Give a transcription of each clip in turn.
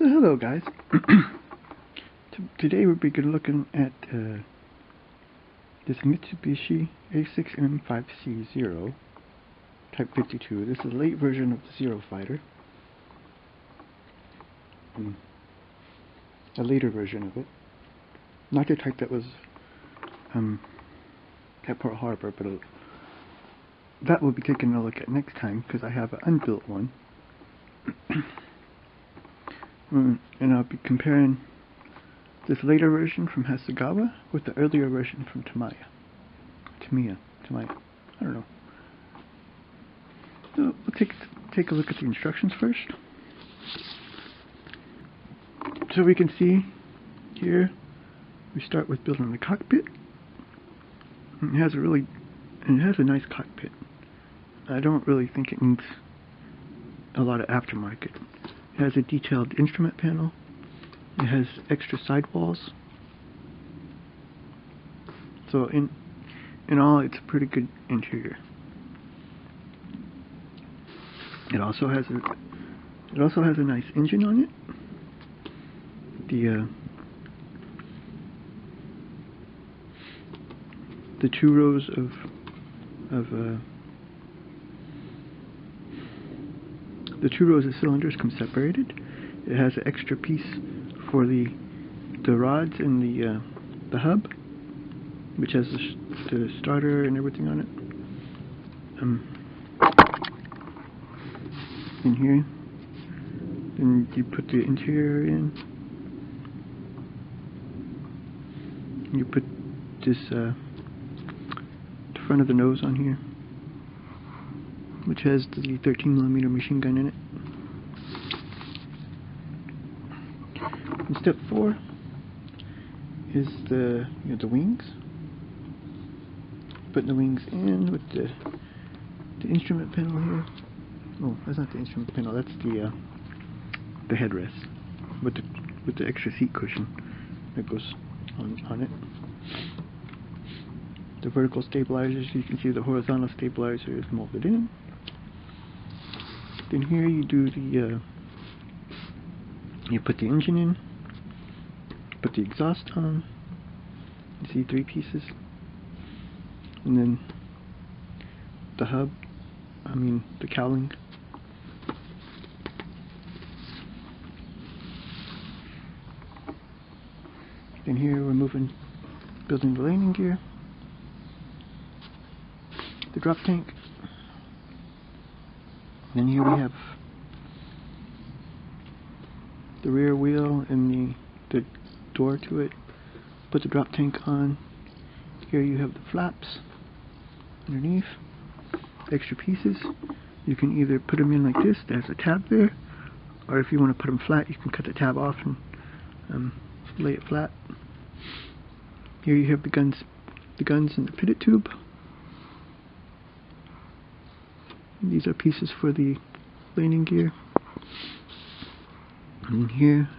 So hello guys. Today we'll be looking at this Mitsubishi A6m5c Zero Type 52. This is a late version of the Zero fighter. A later version of it. Not the type that was at Pearl Harbor, but that we'll be taking a look at next time because I have an unbuilt one. And I'll be comparing this later version from Hasegawa with the earlier version from Tamiya. I don't know. So we'll take a look at the instructions first. So we can see here we start with building the cockpit. It has a nice cockpit. I don't really think it needs a lot of aftermarket. It has a detailed instrument panel. It has extra sidewalls. So in all, it's a pretty good interior. It also has a nice engine on it. The two rows of cylinders come separated. It has an extra piece for the rods and the hub, which has the starter and everything on it. In here, then you put the interior in. You put this the front of the nose on here, which has the 13mm machine gun in it. And step 4 is the wings. Putting the wings in with the instrument panel here. Oh, that's not the instrument panel. That's the headrest with the extra seat cushion that goes on it. The vertical stabilizers, you can see the horizontal stabilizer is molded in. Then here you do you put the engine in, put the exhaust on. You see 3 pieces, and then the hub. The cowling. Then here we're building the landing gear, the drop tank. Then here we have the rear wheel and the door to it. Put the drop tank on. Here you have the flaps underneath, extra pieces. You can either put them in like this, there's a tab there, or if you want to put them flat, you can cut the tab off and lay it flat. Here you have the guns and the pitot tube. These are pieces for the landing gear. And here,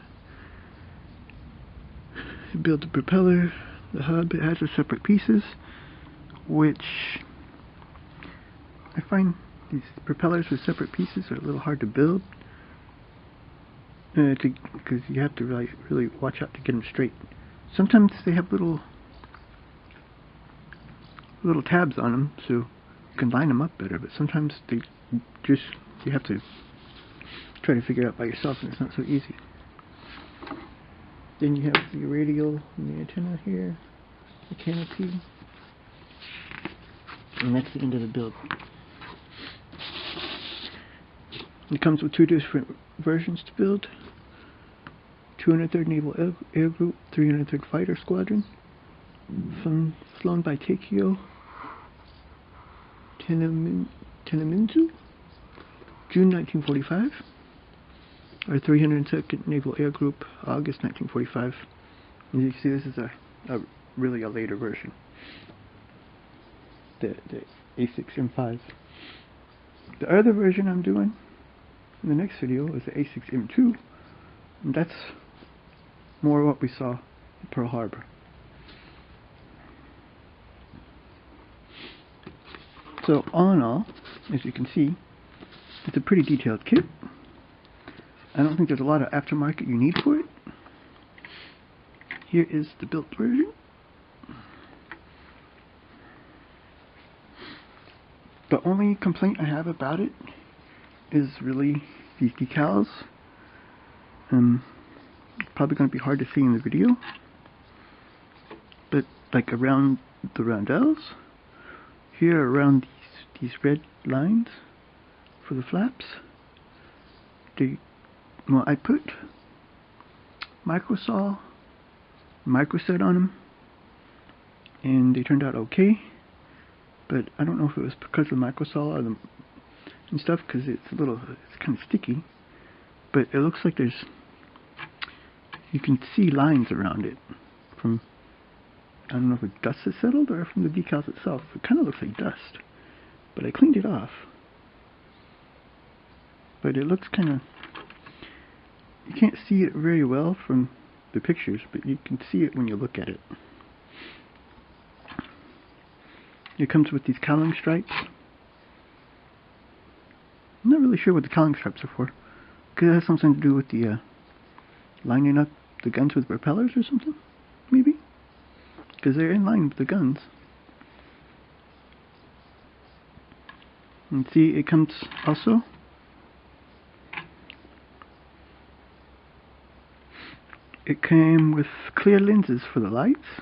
you build the propeller, the hub. It has the separate pieces, which I find these propellers with separate pieces are a little hard to build, because you have to really watch out to get them straight. Sometimes they have little tabs on them, so you can line them up better, but sometimes you have to try to figure it out by yourself, and it's not so easy. Then you have the radial and the antenna here, the canopy, and that's the end of the build. It comes with 2 different versions to build. 203rd Naval Air Group, 303rd Fighter Squadron, flown by Takeo Tenemitsu, June 1945, or 302nd Naval Air Group, August 1945. And you can see this is really a later version, the A6M5. The other version I'm doing in the next video is the A6M2, and that's more what we saw at Pearl Harbor. So all in all, as you can see, it's a pretty detailed kit. I don't think there's a lot of aftermarket you need for it. Here is the built version. The only complaint I have about it is really these decals. Probably going to be hard to see in the video, but like around the roundels, here around these red lines for the flaps, I put microset on them, and they turned out okay. But I don't know if it was because of the microsol or and stuff, because it's kind of sticky. But it looks like you can see lines around it from, I don't know if it's dust has settled or from the decals itself. It kind of looks like dust. But I cleaned it off. But it looks kind of, you can't see it very well from the pictures, but you can see it when you look at it. It comes with these cowling stripes. I'm not really sure what the cowling stripes are for. Could it have something to do with the lining up the guns with propellers or something? Maybe? Because they're in line with the guns. And see, it comes also it came with clear lenses for the lights.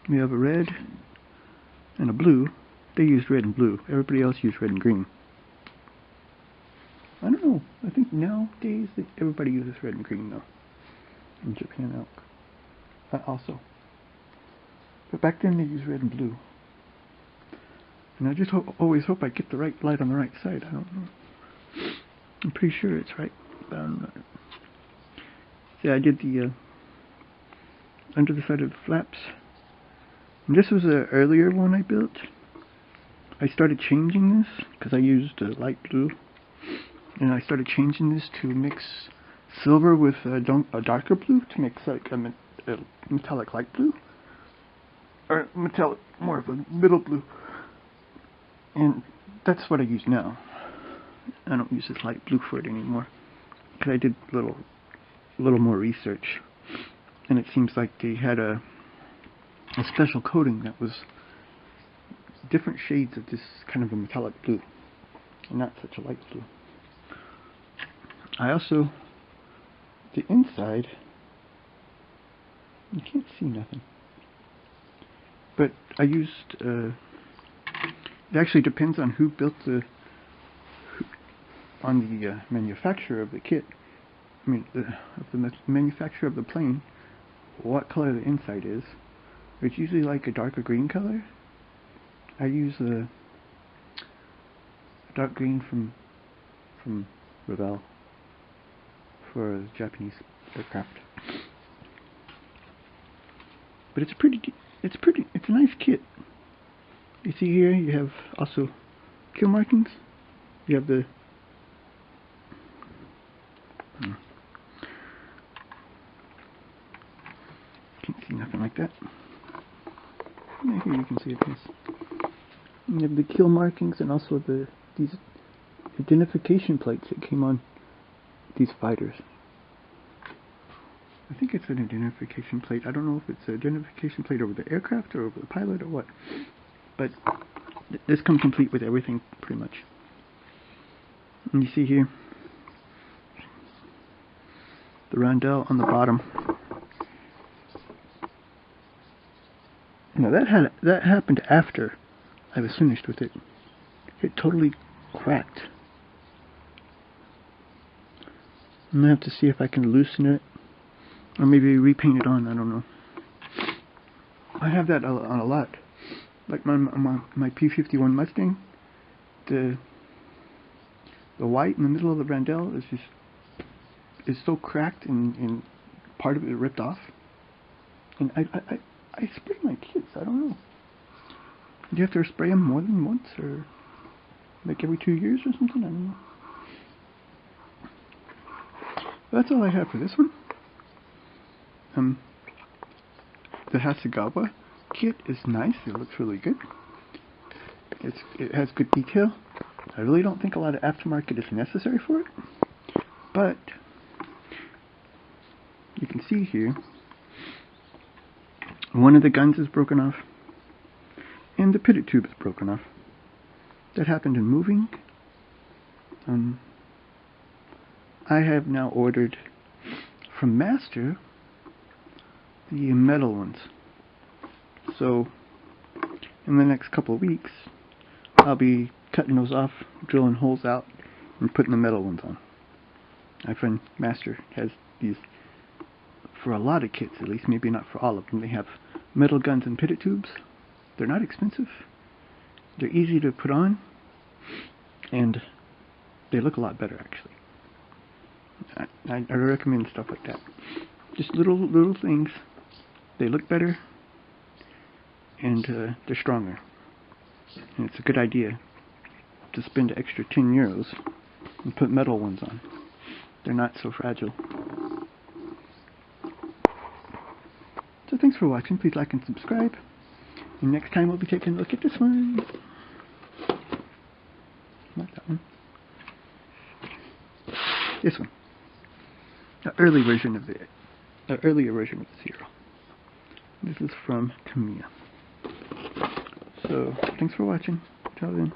We have a red and a blue. They used red and blue. Everybody else used red and green. I don't know. I think nowadays everybody uses red and green though. In Japan elk. Also. But back then they used red and blue. And I just always hope I get the right light on the right side. I don't know. I'm pretty sure it's right. But I'm not. See, I did the under the side of the flaps. And this was an earlier one I built. I started changing this because I used light blue. And I started changing this to mix silver with a darker blue to make like a metallic light blue. Or metallic, more of a middle blue. And that's what I use now. I don't use this light blue for it anymore. Because I did a little more research. And it seems like they had a special coating that was different shades of this kind of a metallic blue. And not such a light blue. I also, the inside, you can't see nothing. But I used, it actually depends on who built on the manufacturer of the kit. I mean, of the manufacturer of the plane, what color the inside is. It's usually like a darker green color. I use a dark green from Revell for Japanese aircraft. But it's a nice kit. You see here, you have also kill markings. You have the can't see nothing like that. Yeah, here you can see it. You have the kill markings and also these identification plates that came on these fighters. I think it's an identification plate. I don't know if it's an identification plate over the aircraft or over the pilot or what. But this comes complete with everything pretty much. And you see here the roundel on the bottom. Now that happened after I was finished with it. It totally cracked. I'm gonna have to see if I can loosen it, or maybe repaint it on. I don't know. I have that on a lot. Like my P-51 Mustang, the white in the middle of the roundel is so cracked and part of it ripped off. And I spray my kits. I don't know. Do you have to spray them more than once, or like every 2 years or something? I don't know. That's all I have for this one. The Hasegawa kit is nice. It looks really good. It has good detail. I really don't think a lot of aftermarket is necessary for it, but you can see here, one of the guns is broken off, and the pitot tube is broken off. That happened in moving. I have now ordered from Master the metal ones. So in the next couple of weeks, I'll be cutting those off, drilling holes out, and putting the metal ones on. My friend Master has these for a lot of kits, at least, maybe not for all of them. They have metal guns and pitot tubes. They're not expensive. They're easy to put on, and they look a lot better, actually. I recommend stuff like that. Just little things. They look better, and they're stronger. And it's a good idea to spend an extra 10 euros and put metal ones on. They're not so fragile. So thanks for watching. Please like and subscribe. And next time we'll be taking a look at this one. Not that one. This one. An earlier version of the Zero. This is from Tamiya. So thanks for watching. Till then.